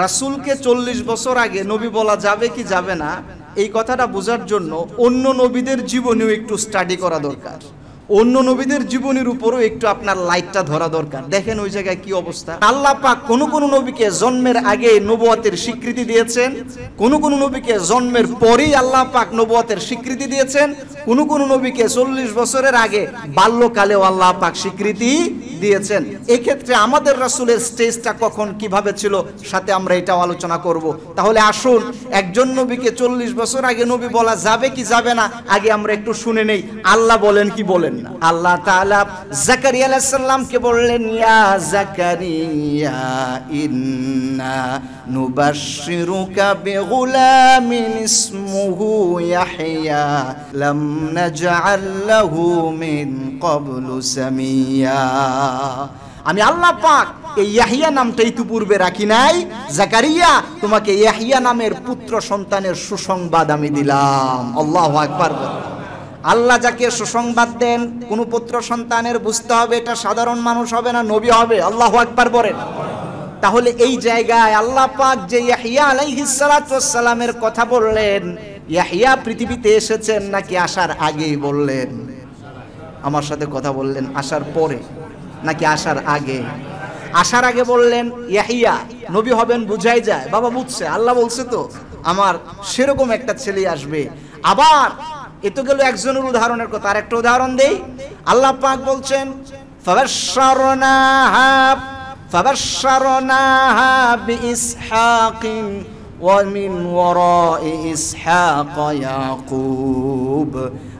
রাসূলকে 40 বছর আগে নবী বলা যাবে কি যাবে না, এই কথাটা বোঝার জন্য অন্য নবীদের জীবনীও একটু স্টাডি করা দরকার। অন্য নবীদের জীবনের উপরও একটু আপনার লাইটটা ধরা দরকার। দেখেন ওই জায়গায় কি অবস্থা। আল্লাহ পাক কোন কোন নবীকে জন্মের আগে নবুয়তের স্বীকৃতি দিয়েছেন, কোন কোন নবীকে জন্মের পরেই আল্লাহ পাক নবুয়তের স্বীকৃতি দিয়েছেন, কোন কোন নবীকে 40 বছরের আগে বাল্যকালেও আল্লাহ পাক স্বীকৃতি দিয়েছেন। এই ক্ষেত্রে আমাদের রাসূলের স্টেজটা কখন কিভাবে ছিল সাথে আমরা এটাও আলোচনা করব। তাহলে আসুন একজন নবীকে 40 বছর আগে নবী বলা যাবে কি যাবে না আগে আমরা একটু শুনে নেই আল্লাহ বলেন কি বলেন না। আল্লাহ তাআলা জাকারিয়া আলাইহিস সালামকে বললেন, ইয়া জাকারিয়া ইন্না নুবাশশিরুকা বিগুলামিন ইসমুহু ইয়াহইয়া লাম নাজআল লাহু মিন ক্বাবলু সামিয়া। আমি আল্লাহ পাক এই ইয়াহইয়া নামটা ইতিপূর্বে রাখি নাই। জাকারিয়া, তোমাকে ইয়াহইয়া নামের পুত্র সন্তানের সুসংবাদ আমি দিলাম। আল্লাহু আকবার। আল্লাহ যাকে সুসংবাদ দেন কোন পুত্র সন্তানের, বুঝতে হবে এটা সাধারণ মানুষ হবে না, নবী হবে। আল্লাহু আকবার বলেন। তাহলে এই জায়গায় আল্লাহ পাক যে ইয়াহইয়া আলাইহিস সালাতু ওয়াস সালামের কথা বললেন, ইয়াহইয়া পৃথিবীতে এসেছেন নাকি আসার আগেই বললেন? আমার সাথে কথা বললেন, আসার পরে নাকি আসার আগে? আসার আগে বললেন ইয়াহইয়া নবী হবেন বুঝাই যায়, বাবা বুঝছে, আল্লাহ বলছে তো আমার সেরকম একটা ছেলে আসবে। আবার এ তো গেল একজনের উদাহরণের কথা, আর একটা উদাহরণ দেই। আল্লাহ পাক বলছেন ফাবাশশারনাহা বিইসহাকিন ওয়া মিন ওয়ারাই ইসহাক ইয়াকুব।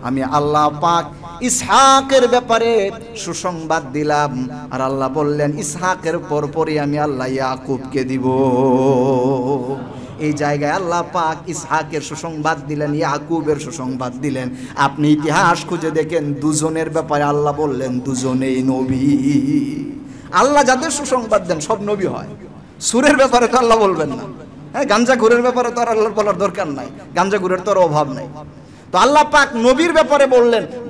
আমি আল্লাহ পাক ইসহাকের ব্যাপারে সুসংবাদ দিলাম, আর আল্লাহ বললেন ইসহাকের পরপরই আমি আল্লাহ ইয়াকুবকে দিব। এই জায়গায় আল্লাহ পাক ইসহাকের সুসংবাদ দিলেন, ইয়াকুবের সুসংবাদ দিলেন। আপনি ইতিহাস খুঁজে দেখেন দুজনের ব্যাপারে আল্লাহ বললেন দুজনেই নবী। আল্লাহ যাদের সুসংবাদ দেন সব নবী হয়। সুরের ব্যাপারে তো আল্লাহ বলবেন না, হ্যাঁ, গাঞ্জাখোরের ব্যাপারে তো আর আল্লাহর বলার দরকার নাই, গাঞ্জাখোরের তো অভাব নাই। তো আল্লাহ পাক নবীর ব্যাপারে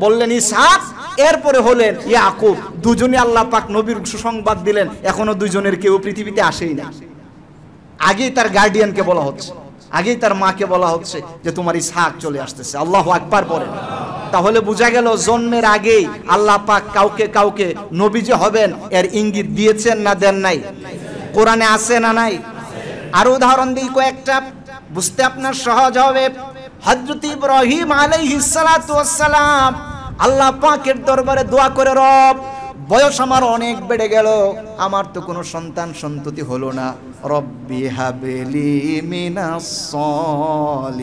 বললেন ইসহাক, এরপরে হলেন ইয়াকুব। দুজনে আল্লাহ পাক নবীর সুসংবাদ দিলেন। এখনো দুজনের কেউ পৃথিবীতে আসেই না। আগেই তার গার্ডিয়ানকে বলা হচ্ছে, আগেই তার মাকে বলা হচ্ছে যে তোমার ইসহাক চলে আসতেছে। আল্লাহু আকবার বলেন। তাহলে বোঝা গেল জন্মের আগেই আল্লাহ পাক কাউকে কাউকে নবী যে হবেন এর ইঙ্গিত দিয়েছেন না দেন নাই? কোরআনে আছে না নাই? আরো উদাহরণ দিই কয়েকটা, বুঝতে আপনার সহজ হবে। হযরত ইব্রাহিম আলাইহিস সালাতু ওয়াস সালাম আল্লাহ পাকের দরবারে দোয়া করে, রব বয়স আমার অনেক বেড়ে গেল, আমার তো কোনো সন্তান সন্ততি হলো না, রব্বি হাবলি মিনাস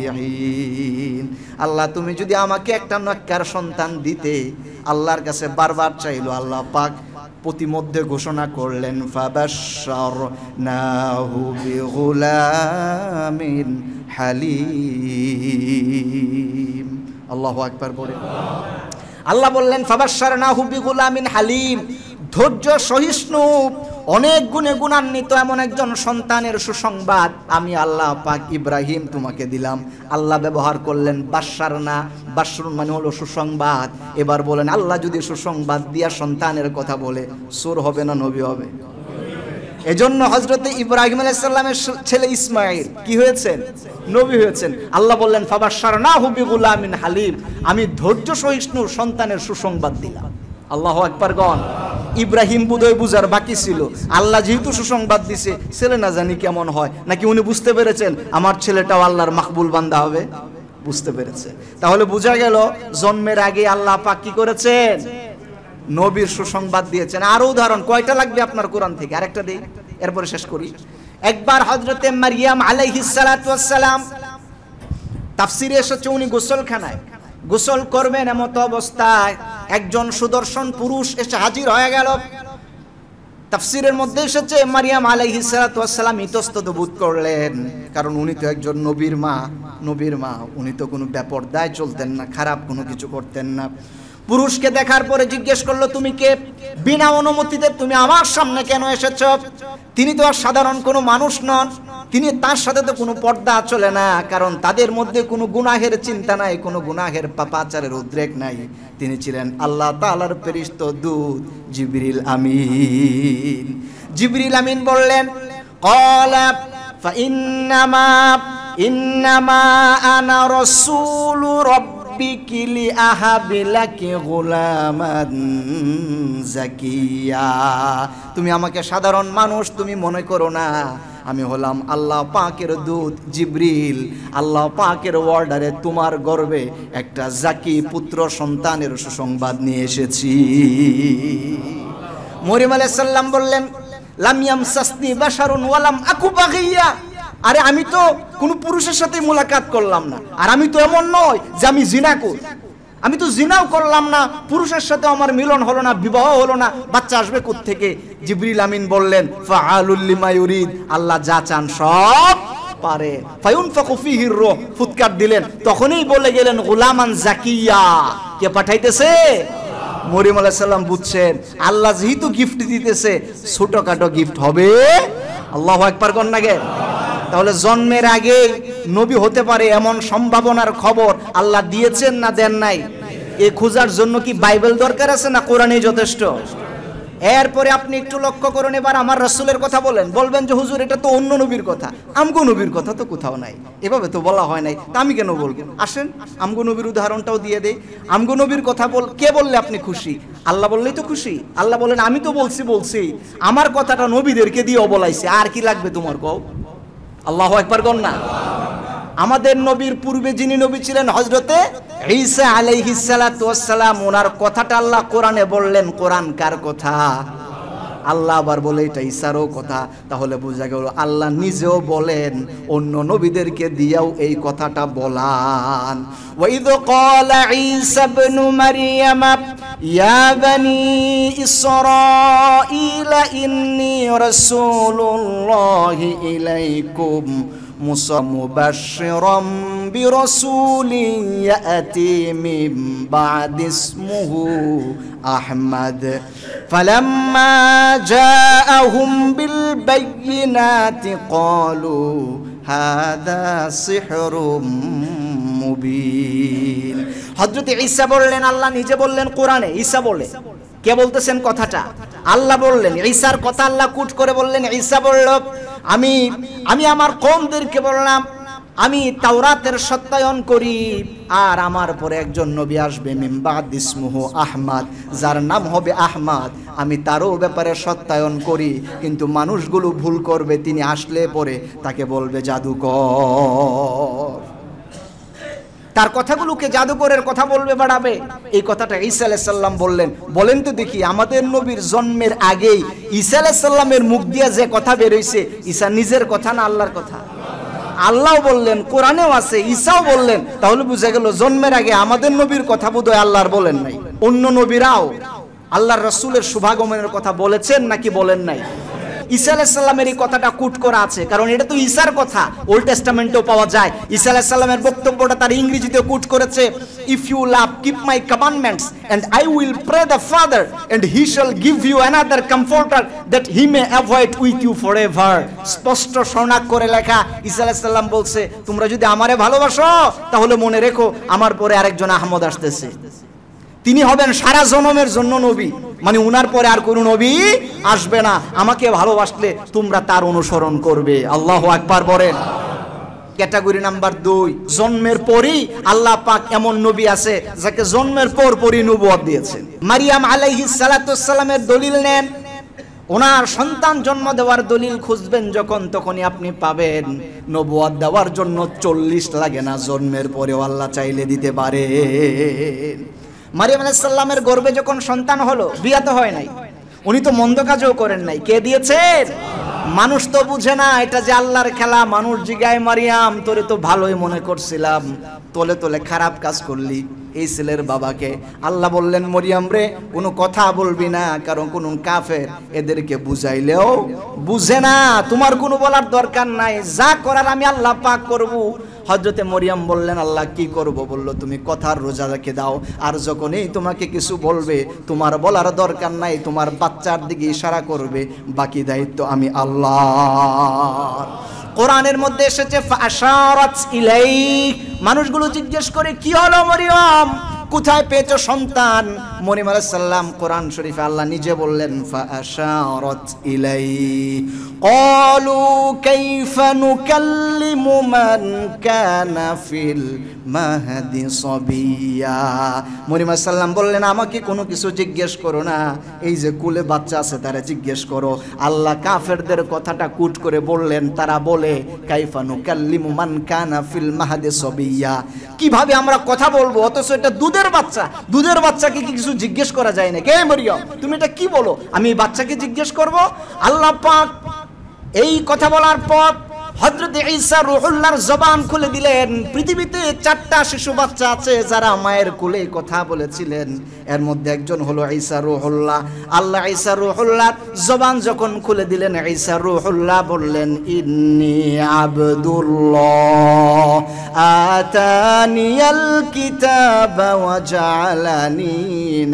সলিহিন। আল্লাহ তুমি যদি আমাকে একটা নেককার সন্তান দিতে, আল্লাহর কাছে বারবার চাইলো। আল্লাহ পাক প্রতিমধ্যে ঘোষণা করলেন ফাবাশশারনাহু বিগুলামিন হালিম। আল্লাহু আকবার বলেন। আল্লাহ বললেন ফাবাশশারনাহু বিগুলামিন হালিম, ধৈর্য সহিষ্ণু, অনেক গুণে গুণান্বিত এমন একজন সন্তানের সুসংবাদ আমি আল্লাহ পাক ইব্রাহিম তোমাকে দিলাম। আল্লাহ ব্যবহার করলেন বাশশারনা, বাশরুন মানে হলো সুসংবাদ। এবার বলেন আল্লাহ যদি সুসংবাদ দিয়া সন্তানের কথা বলে, সূর হবে না নবী হবে? এজন্য হযরত ইব্রাহিম আলাইহিস সালামের ছেলে ইসমাঈল কি হয়েছেন? নবী হয়েছেন। আল্লাহ বললেন ফাবাশশারনাহু বিগুলামিন হালিম, আমি ধৈর্য সহিষ্ণু সন্তানের সুসংবাদ দিলাম। আল্লাহু আকবার গণ। ইব্রাহিম বোধহয় বুঝার বাকি ছিল, আল্লাহ যেহেতু সুসংবাদ দিছে, ছেলে না জানি কেমন হয়, নাকি উনি বুঝতে পেরেছেন আমার ছেলেটাও আল্লাহর মাকবুল বান্দা হবে? বুঝতে পেরেছে। তাহলে বোঝা গেল জন্মের আগে আল্লাহ পাক কি করেছেন? নবীর সুসংবাদ দিয়েছেন। আরো উদাহরণ কয়টা লাগবে আপনার কোরআন থেকে? আরেকটা দেই, এরপরে শেষ করি। একবার হযরতে মারইয়াম আলাইহিস সালাতু ওয়াস সালাম তাফসীরে এসেছে উনি গোসলখানায় গোসল করবেন, এমত অবস্থায় একজন সুদর্শন পুরুষ এসে হাজির হয়ে গেল। তাফসীরের মধ্যে এসেছে মারইয়াম আলাইহিস সালাতু ওয়াস সালাম ইতস্তত বোধ করলেন, কারণ উনি তো একজন নবীর মা, উনি তো কোনো বেপরদায় চলতেন না, খারাপ কোনো কিছু করতেন না। পুরুষকে দেখার পরে জিজ্ঞেস করলো তুমি কে? বিনা অনুমতিতে তুমি আমার সামনে কেন এসেছো? তিনি তো আর সাধারণ কোনো মানুষ নন, তার সাথে তো কোনো পর্দা চলে না, কারণ তাদের মধ্যে কোনো গুনাহের চিন্তা নাই, কোনো গুনাহের পাপাচারের উদ্রেক নাই। তিনি ছিলেন আল্লাহ তাআলার ফেরেশতা দূত জিবরিল আমিন। জিবরিল আমিন বললেন ক্বালা ইন্নামা আনা রাসূলু রাব্বিকি লিআহাবি লাকি গুলামান জাকিয়া। তুমি আমাকে সাধারণ মানুষ তুমি মনে করো না, আমি হলাম আল্লাহ পাকের দূত জিবরিল। আল্লাহ পাকের অর্ডারে তোমার গর্ভে একটা জাকি পুত্র সন্তানের সুসংবাদ নিয়ে এসেছি। মরিয়ম আলাইহিস সালাম বললেন, লাম ইয়ামসাসনি বাশারুন ওয়া লাম আকু বাগিয়া। আরে আমি তো কোনো পুরুষের সাথে মুলাকাত করলাম না, আর আমি তো এমন নয় যে আমি জিনা করি, আমি তো জিনাও করলাম না, পুরুষের সাথে আমার মিলন হলো না, বিবাহ হলো না, বাচ্চা আসবে কোত্থেকে? জিবরিল আমিন বললেন, ফাআলুল লিমা ইউরিদ, আল্লাহ যা চান সব পারে। ফায়ুনফাকু ফীহির রূহ, ফুৎকার দিলেন, তখনই বলে গেলেন গুলামান জাকিয়া। কে পাঠাইতেছে? মরিয়ম আলাইহিস সালাম বুঝছেন আল্লাহ যেহেতু গিফট দিতেছে, ছোটখাটো গিফট হবে। আল্লাহু আকবার কোন নাগে? তাহলে জন্মের আগে নবী হতে পারে এমন সম্ভাবনার খবর আল্লাহ দিয়েছেন না দেন নাই? এ খোঁজার জন্য কি বাইবেল দরকার আছে না কোরআনই যথেষ্ট? এরপরে আপনি একটু লক্ষ্য করুন, এবার আমার রাসূলের কথা বলবেন যে হুজুর এটা তো অন্য নবীর কথা, আমগো নবীর কথা তো কোথাও নাই, এভাবে তো বলা হয় নাই, তা আমি কেন বলবো? আসেন আমগো নবীর উদাহরণটাও দিয়ে দেই। আমগো নবীর কথা কে বললে আপনি খুশি? আল্লাহ বললেই তো খুশি। আল্লাহ বলেন আমি তো বলছি আমার কথাটা নবীদেরকে দিয়েও বলাইছে, আর কি লাগবে তোমার? কও আল্লাহু আকবার কোন না? আমাদের নবীর পূর্বে যিনি নবী ছিলেন হযরতে ঈসা আলাইহিস সালাতু ওয়াস সালাম, ওনার কথাটা আল্লাহ কোরআনে বললেন। কোরআন কার কথা? আল্লাহ আবার বলে এটা ঈসারও কথা। তাহলে বোঝা গেল আল্লাহ নিজেও বলেন, অন্য নবীদেরকে দিয়েও এই কথাটা বলান। ওয়াইদ ক্বালা ঈসা ইবনু মারইয়াম ইয়া বানি ইসরাঈলা ইন্নী রাসূলুল্লাহি ইলাইকুম মুবাশশিরাম বিরাসূলিন ইয়াতি মিন বা'দি ইসমিহি আহমদ ফালাম্মা জাআহুম বিল বায়িনাতি ক্বালু হাযা সিহরুম মুবিন। হযরত ঈসা বললেন, আল্লাহ নিজে বললেন কোরআনে, ঈসা বলে, কে বলতেছেন কথাটা? আল্লাহ বললেন। ঈসার কথা আল্লাহ কুট করে বললেন। ঈসা বলল, আমি আমার কওমদেরকে বললাম আমি তাওরাতের সত্যায়ন করি, আর আমার পরে একজন নবী আসবে মিন বা'দি ইসমিহি আহমদ, যার নাম হবে আহমদ, আমি তারও ব্যাপারে সত্যায়ন করি। কিন্তু মানুষগুলো ভুল করবে, তিনি আসলে পরে তাকে বলবে জাদুকর, তার কথাগুলোকে জাদুকরের কথা বলবে, বাড়াবে। এই কথাটা ঈসা আলাইহিস সালাম বললেন। বলেন তো দেখি, আমাদের নবীর জন্মের আগেই ঈসা আলাইহিস সালামের মুখ দিয়ে যে কথা বের হইছে, ঈসা নিজের কথা না আল্লাহর কথা? আল্লাহও বললেন, কোরআনেও আছে, ঈসাও বললেন। তাহলে বুঝা গেল জন্মের আগে আমাদের নবীর কথা বোধহয় আল্লাহর বলেন নাই, অন্য নবীরাও আল্লাহর রাসূলের শুভাগমনের কথা বলেছেন নাকি বলেন নাই? ঈসা আলাইহিস সালামের এই কথাটা কুট করা আছে, কারণ এটা তো ঈসার কথা, ওল্ড টেস্টামেন্টেও পাওয়া যায়। ঈসা আলাইহিস সালামের বক্তব্যটা তার ইংরেজিতে কুট করেছে, if you love keep my commandments and I will pray the father and he shall give you another comforter that he may avoid with you forever. স্পষ্ট শর্ণাক করে লেখা। ঈসা আলাইহিস সালাম বলছে, তোমরা যদি আমারে ভালোবাসো তাহলে মনে রেখো আমার পরে আরেকজন আহমদ আসতেছে, তিনি হবেন সারা জনমের জন্য নবী, মানে উনার পরে আর কোনো নবী আসবে না। আমাকে ভালোবাসলে তোমরা তার অনুসরণ করবে। আল্লাহু আকবার বলেন। ক্যাটাগরি নাম্বার 2, জন্মের পরই আল্লাহ পাক এমন নবী আছে যাকে জন্মের পরই নবুয়ত দিয়েছেন। মারিয়াম আলাইহিস সালাতু ওয়াস সালামের দলিল নেন, ওনার সন্তান জন্ম দেওয়ার দলিল খুঁজবেন যখন, তখনই আপনি পাবেন। নবুয়ত দেওয়ার জন্য 40 লাগে না, জন্মের পরেও আল্লাহ চাইলে দিতে পারে। মারিয়াম আলাইহিস সালামের গর্ভে যখন সন্তান হলো, বিয়ে তো হয় নাই, উনি তো মন্দ কাজও করেন নাই, কে দিয়েছেন? মানুষ তো বুঝে না এটা যে আল্লাহর খেলা। মানুষ জিগায়, মারিয়াম তোরে তো ভালোই মনে করছিলাম, তোলে তোলে খারাপ কাজ করলি এই ছেলের বাবাকে। আল্লাহ বললেন, মরিয়াম রে কোনো কথা বলবি না, কারণ কোন কাফের এদেরকে বুঝাইলেও বুঝে না, তোমার কোনো বলার দরকার নাই, যা করার আমি আল্লাহ পাক করব। হযরতে মরিয়াম বললেন, আল্লাহ কি করব? বলল, তুমি কথার রোজা রেখে দাও, আর যখনই তোমাকে কিছু বলবে তোমার বলার দরকার নাই, তোমার বাচ্চার দিকে ইশারা করবে, বাকি দায়িত্ব আমি আল্লাহ। কোরআনের মধ্যে এসেছে ফাশারাত ইলাই। মানুষগুলো জিজ্ঞেস করে, কি হলো মরিয়ম? কোথায় পেয়েছো সন্তান? মরিয়ম আলাইহিস সালাম কোরআন শরীফে আল্লাহ নিজে বললেন ফাআশারাত ইলাই ক্বালু কাইফা নুকাল্লিমু মান কানা ফিল মাহদি সাবিয়া। মরিয়ম আলাইহিস সালাম বললেন আমাকে কোনো কিছু জিজ্ঞেস করো না, এই যে কুলে বাচ্চা আছে তারা জিজ্ঞেস করো। আল্লাহ কাফেরদের কথাটা কুট করে বললেন, তারা বলে কাইফা নুকাল্লিমু মান কানা ফিল মাহদি সাবিয়া, কিভাবে আমরা কথা বলবো অথচ এটা দুধের বাচ্চা, দুধের বাচ্চাকে কি কিছু জিজ্ঞেস করা যায় না? কে মরিয়ম তুমি এটা কি বলো, আমি এই বাচ্চাকে জিজ্ঞেস করব? আল্লাহ পাক এই কথা বলার পর হযরত ঈসা রূহুল্লাহর জবান খুলে দিলেন। পৃথিবীতে 4টা শিশু বাচ্চা আছে যারা মায়ের কোলে কথা বলেছিলেন, এর মধ্যে একজন হলো ঈসা রূহুল্লাহ। আল্লাহ ঈসা রূহুল্লাহর জবান যখন খুলে দিলেন, ঈসা রূহুল্লাহ বললেন ইন্নী আবদুল্লাহ আতানিয়াল কিতাবা ওয়া জাআলানি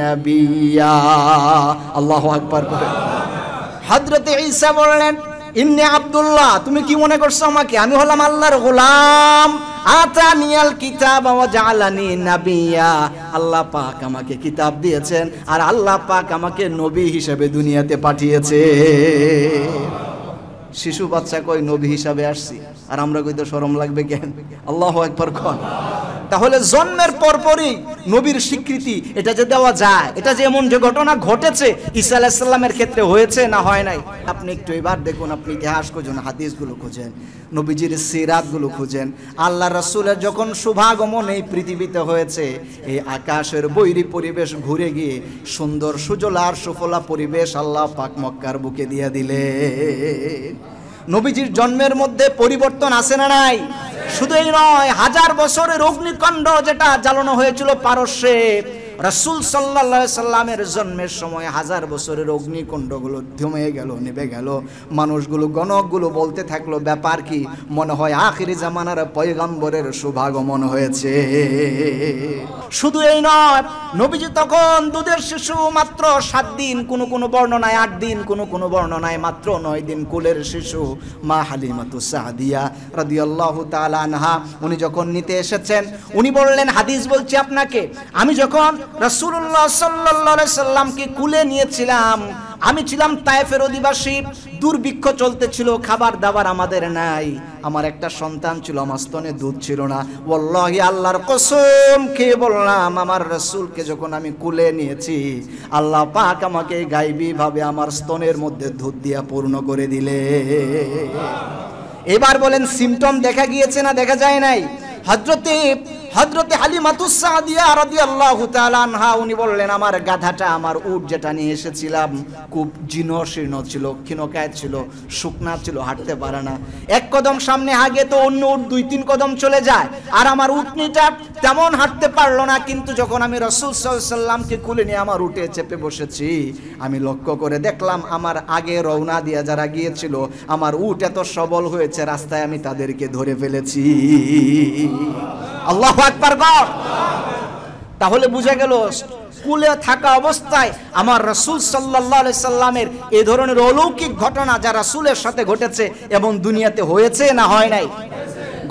নাবিয়্যা। আল্লাহু আকবার। হযরত ঈসা বললেন ইন্নী আব্দুল্লাহ, তুমি কি মনে করছো আমাকে? আমি হলাম আল্লাহর গোলাম। আতানিয়াল কিতাব ওয়া জাআলানি নাবিয়্যা, আল্লাহ পাক আমাকে কিতাব দিয়েছেন আর আল্লাহ পাক আমাকে নবী হিসেবে দুনিয়াতে পাঠিয়েছে। শিশু বাচ্চা কই নবী হিসাবে আসছি, আর আমরা কই তো শরম লাগবে কেন? আল্লাহু আকবার কোন। তাহলে জন্মের পরপরই নবীর স্বীকৃতি এটা যে দেওয়া যায়, এটা যে এমন যে ঘটনা ঘটেছে ঈসা আলাইহিস সালামের ক্ষেত্রে হয়েছে না হয় নাই? আপনি একটু এবার দেখুন, আপনি ইতিহাস খুঁজুন, হাদিসগুলো খুঁজেন, নবীজির সিরাতগুলো খুঁজেন। আল্লাহ রাসূলের যখন শুভাগমন এই পৃথিবীতে হয়েছে, এই আকাশের বৈরী পরিবেশ ঘুরে গিয়ে সুন্দর সুজলার সুফলা পরিবেশ আল্লাহ পাক মক্কার বুকে দিয়ে দিলেন। নবীজির জন্মের মধ্যে পরিবর্তন আছে না নাই? শুধু এই নয়, 1000 বছরের অগ্নিকাণ্ড যেটা জ্বালানো হয়েছিল পারস্যে, রাসূল সাল্লাল্লাহু আলাইহি সাল্লামের জন্মের সময় 1000 বছরের অগ্নিকুণ্ডগুলো থেমে গেল, নেভে গেল। মানুষগুলো গণকগুলো বলতে থাকলো ব্যাপার কি, মনে হয় আখিরি জামানার পয়গম্বরের শুভাগমন হয়েছে। শুধু এই নয়, নবীজি তখন দুধের শিশু, মাত্র 7 দিন, কোন বর্ণনায় 8 দিন, কোন বর্ণনায় মাত্র 9 দিন কুলের শিশু। মা হালিমাতুস সাদিয়া রাদিয়াল্লাহু তাআলা আনহা উনি যখন নিতে এসেছেন, উনি বললেন, হাদিস বলছি আপনাকে, আমি যখন রাসূলুল্লাহ সাল্লাল্লাহু আলাইহি সাল্লামকে কুলে নিয়েছিলাম, আমি ছিলাম তায়েফের অধিবাসী, দুর্ভিক্ষ চলতেছিল, খাবার দাবার আমাদের নাই, আমার একটা সন্তান ছিল, আমার স্তনে দুধ ছিল না। ওয়াল্লাহি আল্লাহর কসম খেয়ে বললাম, আমার রাসূলকে যখন আমি কুলে নিয়েছি, আল্লাহ পাক আমাকে গায়বী ভাবে আমার স্তনের মধ্যে দুধ দিয়া পূর্ণ করে দিলে। এবার বলেন সিমটম দেখা গিয়েছে না দেখা যায় নাই? হযরতে হালিমাতুস সাদিয়া রাদিয়াল্লাহু তাআলা আনহা উনি বললেন, আমার গাধাটা, আমার উট যেটা নিয়ে এসেছিলাম খুব জীর্ণ ছিল, ক্ষীণকায় ছিল, শুকনা ছিল, হাঁটতে পারে না। এক কদম সামনে আগে তো অন্য উট 2-3 কদম চলে যায়, আর আমার উটনিটা তেমন হাঁটতে পারলো না। কিন্তু যখন আমি রাসূল সাল্লাল্লাহু আলাইহি সাল্লামকে কুলে নিয়ে আমার উটে চেপে বসেছি, আমি লক্ষ্য করে দেখলাম আমার আগে রওনা দিয়ে যারা গিয়েছিল, আমার উট এত সবল হয়েছে, রাস্তায় আমি তাদেরকে ধরে ফেলেছি। আল্লাহু আকবার গো। তাহলে বুঝা গেল কুলে থাকা অবস্থায় আমার রাসূল সাল্লাল্লাহু আলাইহি সাল্লামের এই ধরনের অলৌকিক ঘটনা যা রাসূলের সাথে ঘটেছে এবং দুনিয়াতে হয়েছে না হয় নাই?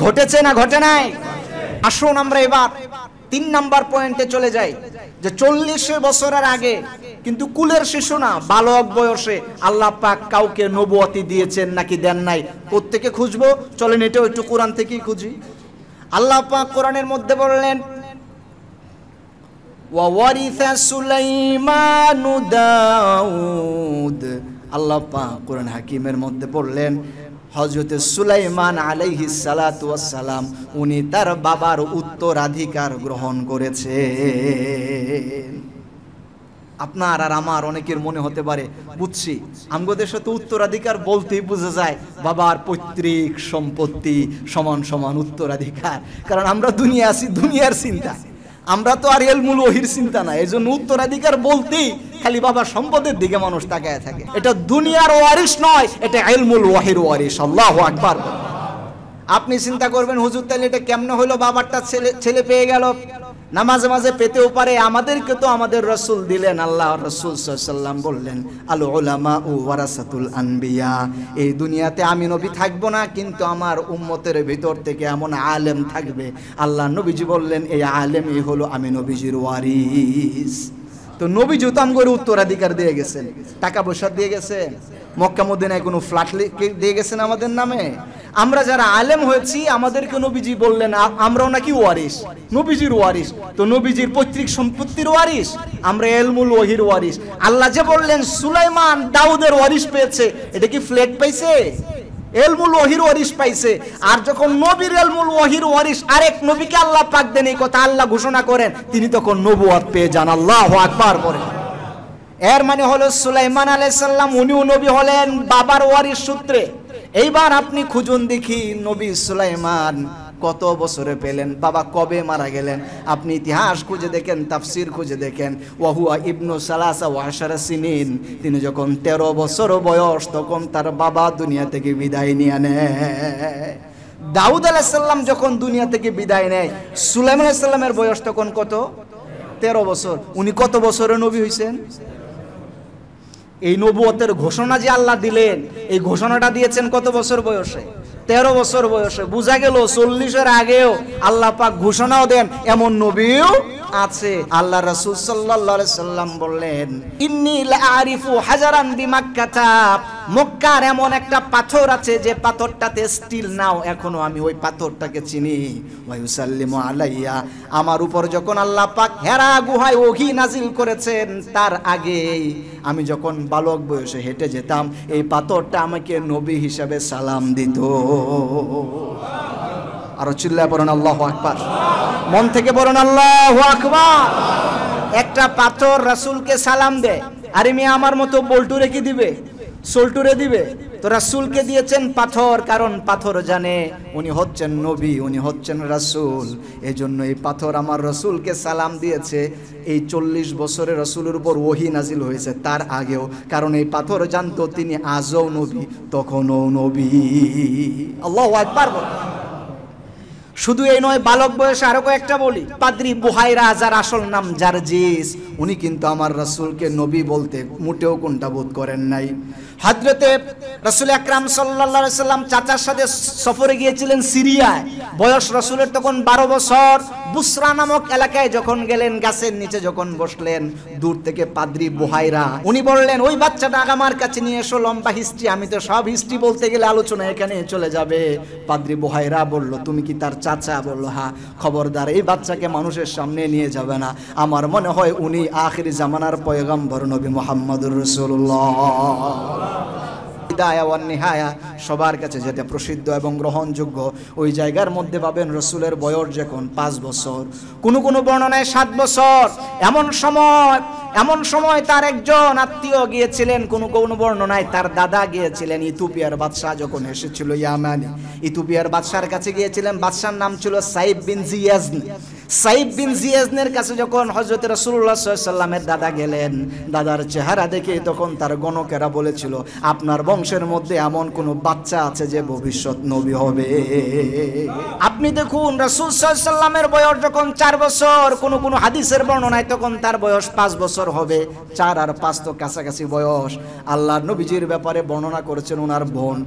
ঘটেছে না ঘটে নাই? আসুন আমরা এবার 3 নাম্বার পয়েন্টে চলে যাই, যে 40 বছরের আগে কিন্তু কুলের শিশু না, বালক বয়সে আল্লাহ পাক কাউকে নবুয়তি দিয়েছেন নাকি দেন নাই? কোত্থেকে খুঁজবো? চলেন এটাও একটু কোরআন থেকেই খুঁজি। আল্লাহ পাক কোরআনের মধ্যে বললেন, ওয়া ওয়ারিসা সুলাইমানু দাউদ। আল্লাহ পাক কোরআন হাকিমের মধ্যে বললেন, হযরত সুলাইমান আলাইহিস সালাতু ওয়াস সালাম উনি তার বাবার উত্তরাধিকার গ্রহণ করেছেন। আপনার আর আমার অনেকের মনে হতে পারে, বুঝছি আমগো দেশে তো উত্তরাধিকার বলতেই বোঝা যায় বাবার পৈতৃক সম্পত্তি সমান সমান উত্তরাধিকার, কারণ আমরা দুনিয়া আছি দুনিয়ার চিন্তা, আমরা তো আর ইলমুল ওহির চিন্তা না। এই জন্য উত্তরাধিকার বলতেই খালি বাবার সম্পদের দিকে মানুষ তাকায় থাকে। এটা দুনিয়ার ওয়ারিশ নয়, এটা ইলমুল ওহির ওয়ারিশ। আল্লাহু আকবার। আপনি চিন্তা করবেন, হুজুর তাহলে এটা কেমনে হলো, বাবারটা ছেলে পেয়ে গেল? না মাঝে মাঝে পেতেও পারে। আমাদেরকে তো আমাদের রাসূল দিলেন। আল্লাহ রাসূল সাল্লাল্লাহু আলাইহি ওয়াসাল্লাম বললেন, আল উলামা ওয়ারাসাতুল আনবিয়া, এই দুনিয়াতে আমি নবী থাকবো না, কিন্তু আমার উম্মতের ভিতর থেকে এমন আলেম থাকবে। আল্লাহ নবীজি বললেন, এই আলেমই হলো আমি নবীজির ওয়ারিস। তো নবীজি তো আমগরে উত্তরাধিকার দিয়ে গেছেন, টাকা পয়সা দিয়ে গেছেন, মক্কা মদিনায় কোনো ফ্ল্যাট দিয়ে গেছেন আমাদের নামে। আমরা যারা আলেম হয়েছি আমাদেরকে নবীজি বললেন আমরাও নাকি ওয়ারিস, নবীজির ওয়ারিস। তো নবীজির পৈতৃক সম্পত্তির ওয়ারিস, আমরা ইলমুল ওয়াহির ওয়ারিস। আল্লাহ যে বললেন সুলাইমান দাউদের ওয়ারিস পেয়েছে, এটা কি ফ্ল্যাট পাইছে? ইলমুল ওয়াহির ওয়ারিস পাইছে। আর যখন নবীর ইলমুল ওয়াহির ওয়ারিস আরেক নবীকে আল্লাহ পাক দেন, এই কথা আল্লাহ ঘোষণা করেন, তিনি তখন নবুয়ত পেয়ে যান। আল্লাহু আকবার বলেন। এর মানে হলো সুলাইমান আলাইহিস সালাম উনিও নবী হলেন বাবার ওয়ারিস সূত্রে। এইবার আপনি খুঁজুন দেখি নবী সুলাইমান কত বছরে পেলেন, বাবা কবে মারা গেলেন। আপনি ইতিহাস খুঁজে দেখেন, তাফসির খুঁজে দেখেন। ওয়াহুয়া ইবনু সালাসা ওয়া আশারা সিনিন, তিনি যখন 13 বছর বয়স তখন তার বাবা দুনিয়া থেকে বিদায় নিয়ে নেয়। দাউদ আলাইহিস সালাম যখন দুনিয়া থেকে বিদায় নেয়, সুলাইমান আলাইহিস সালামের বয়স তখন কত? 13 বছর। উনি কত বছরে নবী হইছেন? এই নবুয়তের ঘোষণা যে আল্লাহ দিলেন, এই ঘোষণাটা দিয়েছেন কত বছর বয়সে? 13 বছর বয়সে। বোঝা গেল 40-এর আগেও আল্লাহ পাক ঘোষণাও দেন এমন নবীও আছে। আল্লাহ রাসূল সাল্লাল্লাহু আলাইহি সাল্লাম বললেন, ইন্নী লাআরিফু হাজারান বিমাক্কাতা, মক্কার এমন একটা পাথর আছে যে পাথরটাতে স্টিল নাও এখনো আমি ওই পাথরটাকে চিনি। ওয়া ইউসাল্লিমু আলাইয়া, আমার উপর যখন আল্লাহ পাক হেরা গুহায় ওহী নাজিল করেছেন তার আগেই আমি যখন বালক বয়সে হেঁটে যেতাম, এই পাথরটা আমাকে নবী হিসাবে সালাম দিত। আরো চিল্লায় বলেন আল্লাহু আকবার, মন থেকে বলেন আল্লাহু আকবার। একটা পাথর রাসূলকে সালাম দেয়, আরে মেয়ে আমার মতো বল্টুরে কি দিবে? সোল্টুরে দিবে? তো রাসূলকে দিয়েছেন পাথর, কারণ পাথর জানে উনি হচ্ছেন নবী, উনি হচ্ছেন রাসূল। এই জন্য এই পাথর আমার রাসূলকে সালাম দিয়েছে। এই 40 বছরে রাসূলের উপর ওহী নাজিল হয়েছে, তার আগেও, কারণ এই পাথর জানতো তিনি আজও নবী তখনও নবী। আল্লাহু আকবার। শুধু এই নয়, বালক বয়সে আরো কয়েকটা বলি। পাদ্রী বুহাইরা, যার আসল নাম জারজিস, উনি কিন্তু আমার রাসূলকে নবী বলতে মোটেও কোনটা বোধ করেন নাই। হযরতে রাসূল আকরাম সাল্লাল্লাহু আলাইহি সাল্লাম চাচার সাথে সফরে গিয়েছিলেন সিরিয়ায়। বয়স রাসূলের তখন 12 বছর। বুসরা নামক এলাকায় যখন গেলেন, গাছের নিচে যখন বসলেন, দূর থেকে পাদ্রী বুহাইরা উনি বললেন, ওই বাচ্চাটা আমার কাছে নিয়ে এসো, লম্বা হিস্ট্রি, আমি তো সব হিস্ট্রি বলতে গেলে আলোচনা এখানে চলে যাবে। পাদ্রী বুহাইরা বলল, তুমি কি তার চাচা? বলল হ্যাঁ। খবরদার এই বাচ্চাকে মানুষের সামনে নিয়ে যাবে না, আমার মনে হয় উনি আখিরি জামানার পয়গম্বর নবী মুহাম্মদুর রাসূলুল্লাহ। বিদায়া ওয়ান নিহায়া সবার কাছে যেটা প্রসিদ্ধ এবং গ্রহণযোগ্য, ওই জায়গার মধ্যে পাবেন রসুলের বয়স যখন 5 বছর, কোনো কোনো বর্ণনায় 7 বছর। এমন সময় তার একজন আত্মীয় গিয়েছিলেন, কোনো কোনো বর্ণনায় তার দাদা গিয়েছিলেন। ইথিওপিয়ার বাদশাহ যখন এসেছিল ইয়ামানি, ইথিওপিয়ার বাদশার কাছে গিয়েছিলেন। বাদশার নাম ছিল সাইব বিন জিয়াজন। সাইব বিন জিয়াজনের কাছে যখন হযরত রাসূলুল্লাহ সাল্লাল্লাহু আলাইহি ওয়াসাল্লামের দাদা গেলেন, দাদার চেহারা দেখে তখন তার গণকেরা বলেছিল, আপনার বংশের মধ্যে এমন কোন বাচ্চা আছে যে ভবিষ্যৎ নবী হবে। আপনি দেখুন রাসূল সাল্লাল্লাহু আলাইহি ওয়াসাল্লামের বয়স যখন 4 বছর, কোন কোন হাদিসের বর্ণনায় তখন তার বয়স 5 বছর হবে। 4 আর 5 তো কাছাকাছি বয়স। আল্লাহর নবীজির ব্যাপারে বর্ণনা করেছেন ওনার বোন।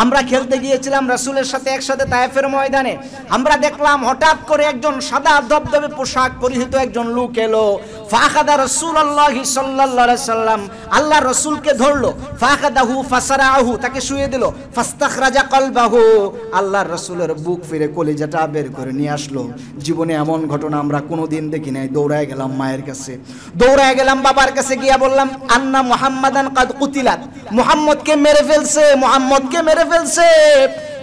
আমরা খেলতে গিয়েছিলাম রাসূলের সাথে একসাথে তায়েফের ময়দানে। আমরা দেখলাম হঠাৎ করে একজন সাদা দবদবে পোশাক পরিহিত একজন লোক এলো। ফাখাদা রাসূলুল্লাহ সাল্লাল্লাহু আলাইহি সাল্লাম, আল্লাহ রাসূলকে ধরলো। ফাখাদাহু ফাসারাহু, তাকে শুয়ে দিল। ফাস্তাখরাজা কলবাহু, আল্লাহর রাসূলের বুক ফিরে কলিজাটা বের করে নিয়ে আসলো। জীবনে এমন ঘটনা আমরা কোনোদিন দেখি নাই। দৌড়ায় গেলাম মায়ের কাছে, দৌড়ায় গেলাম বাবার কাছে, গিয়া বললাম আন্না মুহাম্মাদান কাদ কুতিলাত, মুহাম্মদকে মেরে ফেলছে, মুহাম্মদকে মেরে ফেলছে।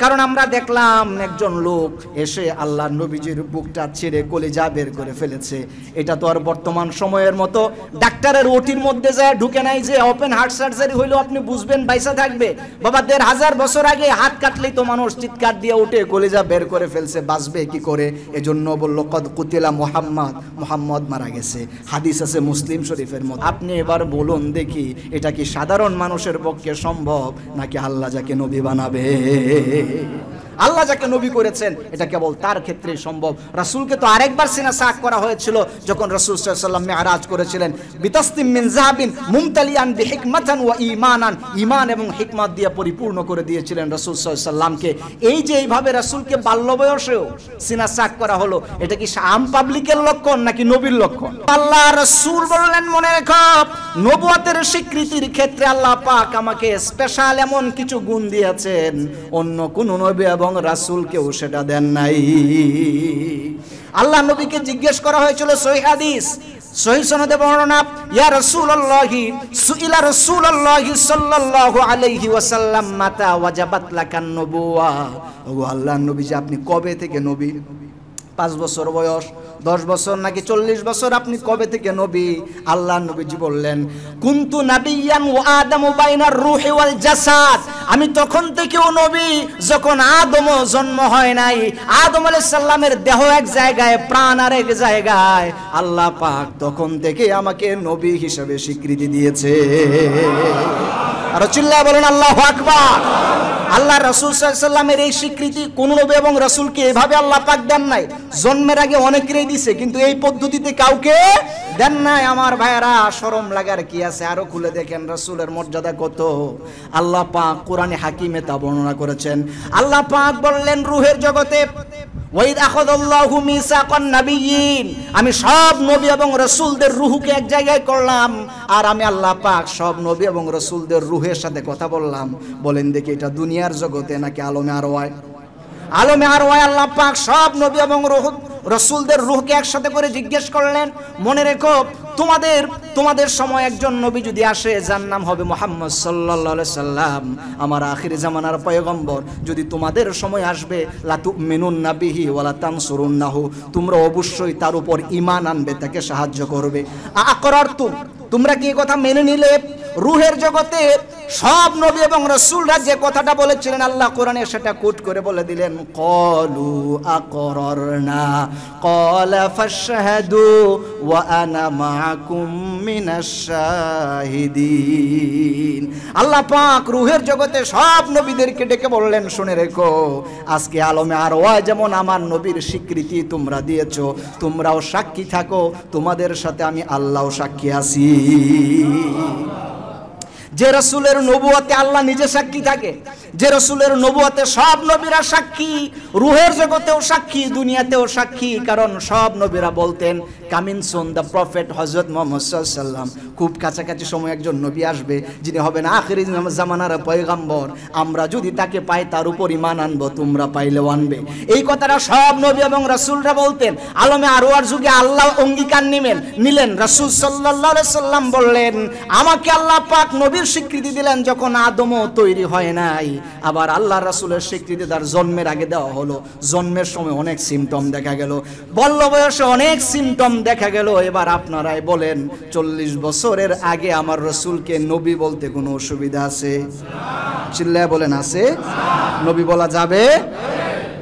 কারণ আমরা দেখলাম একজন লোক এসে আল্লাহর নবীজির বুকটা ছিঁড়ে কলিজা বের করে ফেলেছে। এটা তো আর বর্তমান সময়ের মতো ডাক্তারের ওটির মধ্যে যায় ঢুকে নাই যে ওপেন হার্ট সার্জারি হইলেও আপনি বুঝবেন বাইসা থাকবে। বাবা 1500 বছর আগে হাত কাটলেই তো মানুষ চিৎকার দিয়ে উঠে কলিজা বের করে ফেলছে, বাঁচবে কি করে? এজন্য বলল কদ কুতিলা মুহাম্মদ, মুহাম্মদ মারা গেছে। হাদিস আছে মুসলিম শরীফের মধ্যে। আপনি এবার বলুন দেখি, এটা কি সাধারণ মানুষের পক্ষে সম্ভব নাকি আল্লাহ যাকে নবী বানাবে? আল্লাহ যাকে নবী করেছেন এটা কেবল তার ক্ষেত্রেই সম্ভব। রাসূলকে তো আরেকবার সিনা সাক করা হয়েছিল যখন রাসূল সাল্লাল্লাহু আলাইহি ওয়াসাল্লাম মিরাজ করেছিলেন, বিতাসতিম মিন যাহাবিন মুমতালিয়ান বিহিকমাতান ওয়া ঈমানান, ঈমান এবং হিকমত দিয়ে পরিপূর্ণ করে দিয়েছিলেন রাসূল সাল্লাল্লাহু আলাইহি ওয়াসাল্লামকে। এই যে এইভাবে রাসূলকে বাল্য বয়সেও সিনা সাক করা হলো, এটা কি আম পাবলিকের লক্ষণ নাকি নবীর লক্ষণ? আল্লাহ রাসূল বললেন, মনে রেখো নবুয়তের স্বীকৃতির ক্ষেত্রে আল্লাহ পাক আমাকে স্পেশাল এমন কিছু গুণ দিয়েছেন, অন্য কোন নবী এবং রাসূলকেও সেটা দেন নাই। আল্লাহ নবীকে জিজ্ঞেস করা হয়েছিল, সহিহ হাদিস সহিহ সনদে বর্ণনা, ইয়া রাসূলুল্লাহি সুইলা রাসূলুল্লাহি সাল্লাল্লাহু আলাইহি ওয়াসাল্লাম মাতা ওয়াজাবাত লাকান নবুওয়া, ও আল্লাহর নবী যে আপনি কবে থেকে নবী? 5 বছর বয়স, 10 বছর নাকি 40 বছর, আপনি কবে থেকে নবী? আল্লাহর নবীজি বললেন, কুনতু নাবিয়ান ওয়া আদামু বাইনার রূহি ওয়াল জাসাদ, আমি তখন থেকেও নবী যখন আদমও জন্ম হয় নাই। আদম আলাইহিস সালামের দেহ এক জায়গায়, প্রাণ আর এক জায়গায়, আল্লাহ পাক তখন থেকে আমাকে নবী হিসেবে স্বীকৃতি দিয়েছে। আর চিল্লায় বলেন আল্লাহু আকবার। আল্লাহ রাসূল সাল্লাল্লাহু আলাইহি ওয়াসাল্লামের এই স্বীকৃতি কোন নবী এবং রাসূলকে এভাবে আল্লাহ পাক দেন নাই। জন্মের আগে অনেকেরই দিছে, কিন্তু এই পদ্ধতিতে কাউকে দেন নাই। আমার ভাইয়েরা, শরম লাগার কি আছে? আরো খুলে দেখেন রাসূলের মর্যাদা কত। আল্লাহ পাক কোরআনে হাকিমে তা বর্ণনা করেছেন। আল্লাহ পাক বললেন রূহের জগতে, ওয়াইদ আখাযাল্লাহু মিসাকান নাবিয়্যিন, আমি সব নবী এবং রাসূলদের রূহকে এক জায়গায় করলাম, আর আমি আল্লাহ পাক সব নবী এবং রাসূলদের রূহের সাথে কথা বললাম। বলেন দেখি, এটা দুনিয়ার জগতে নাকি আলমে আরওয়ায়? আলমে আরওয়ায় আল্লাহ পাক সব নবী এবং রাসূলদের রূহকে একসাথে করে জিজ্ঞেস করলেন, মনে রেখো তোমাদের সময় একজন নবী যদি আসে, যার নাম হবে মুহাম্মদ সাল্লাল্লাহু আলাইহি সাল্লাম, আমার আখির জামানার পয়গম্বর, যদি তোমাদের সময় আসবে, লা তুমিনুন্না বিহি ওয়া লা তানসুরুন্নাহু, তোমরা অবশ্যই তার উপর ঈমান আনবে, তাকে সাহায্য করবে। আকরারতুম, তোমরা কি এই কথা মেনে নিলে? রূহের জগতে সব নবী এবং রাসূলরা যে কথাটা বলেছিলেন, আল্লাহ কোরআনে সেটা কোট করে বলে দিলেন, ক্বালু আকরারনা ক্বালা ফাশহাদু ওয়া আনা মাআকুম মিনাশ শাহিদিন। আল্লাহ পাক রূহের জগতে সব নবীদেরকে ডেকে বললেন, শুনে রেখো, আজকে আলমে আরওয়া যেমন আমার নবীর স্বীকৃতি তোমরা দিয়েছো, তোমরাও সাক্ষী থাকো, তোমাদের সাথে আমি আল্লাহও সাক্ষী আছি। যে রাসূলের নবুয়তে আল্লাহ নিজে সাক্ষী থাকে, যে রাসূলের নবুয়তে সব নবীরা সাক্ষী, রূহের জগতেও সাক্ষী, দুনিয়াতেও সাক্ষী। কারণ সব নবীরা বলতেন, কামিং সুন দ্য প্রফেট হযরত মুহাম্মদ সাল্লাল্লাহু আলাইহি ওয়াসাল্লাম, খুব কাছাকাছি সময় একজন নবী আসবে, যিনি হবেন আখিরি জামানার পয়গম্বর, আমরা যদি তাকে পাই তার উপর ঈমান আনবো, তোমরা পাইলেও আনবে। এই কথাটা সব নবী এবং রাসূলরা বলতেন। আলমে আরওয়ার যুগে আল্লাহ অঙ্গীকার নিলেন। রাসূল সাল্লাল্লাহু আলাইহি সাল্লাম বললেন, আমাকে আল্লাহ পাক নবীর স্বীকৃতি দিলেন যখন আদমও তৈরি হয় নাই। আবার আল্লাহ রাসূলের স্বীকৃতি তার জন্মের আগে দেওয়া হলো। জন্মের সময় অনেক সিমটম দেখা গেল, বাল্য বয়সে অনেক সিমটম দেখা গেল। এবার আপনারাই বলেন, 40 বছরের আগে আমার রাসূলকে নবী বলতে কোনো অসুবিধা আছে? চিল্লায় বলেন, আছে? নবী বলা যাবে?